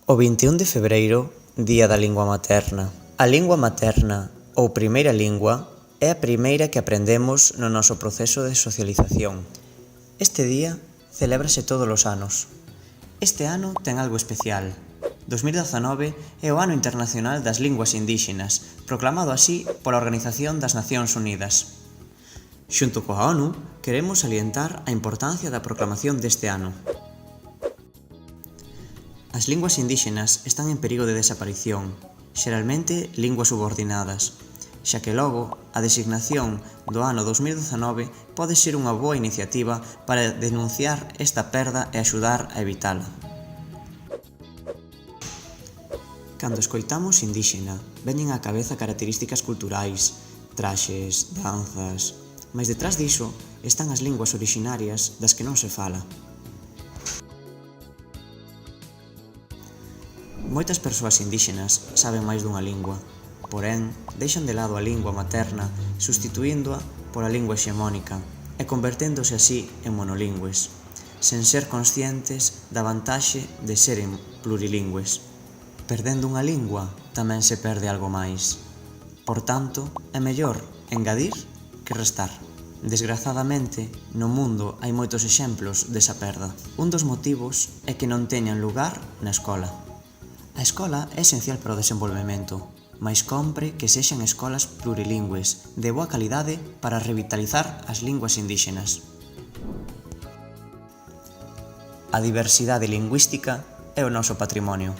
O 21 de febreiro, Día da Lingua Materna. A lingua materna, ou primeira lingua, é a primeira que aprendemos no noso proceso de socialización. Este día celébrase todos os anos. Este ano ten algo especial. 2019 é o Ano Internacional das Linguas Indíxenas, proclamado así pola Organización das Nacións Unidas. Xunto coa ONU, queremos salientar a importancia da proclamación deste ano. As linguas indíxenas están en perigo de desaparición, xeralmente linguas subordinadas, xa que logo a designación do ano 2019 pode ser unha boa iniciativa para denunciar esta perda e axudar a evitala. Cando escoitamos indíxena, veñen á cabeza características culturais, traxes, danzas, mais detrás diso están as linguas orixinarias das que non se fala. Moitas persoas indíxenas saben máis dunha lingua, porén, deixan de lado a lingua materna substituíndoa pola lingua hexemónica e converténdose así en monolingües, sen ser conscientes da vantaxe de seren plurilingües. Perdendo unha lingua, tamén se perde algo máis. Por tanto, é mellor engadir que restar. Desgrazadamente, no mundo hai moitos exemplos desa perda. Un dos motivos é que non teñan lugar na escola. A escola é esencial para o desenvolvemento, mais cómpre que sexan escolas plurilingües, de boa calidade para revitalizar as linguas indíxenas. A diversidade lingüística é o noso patrimonio.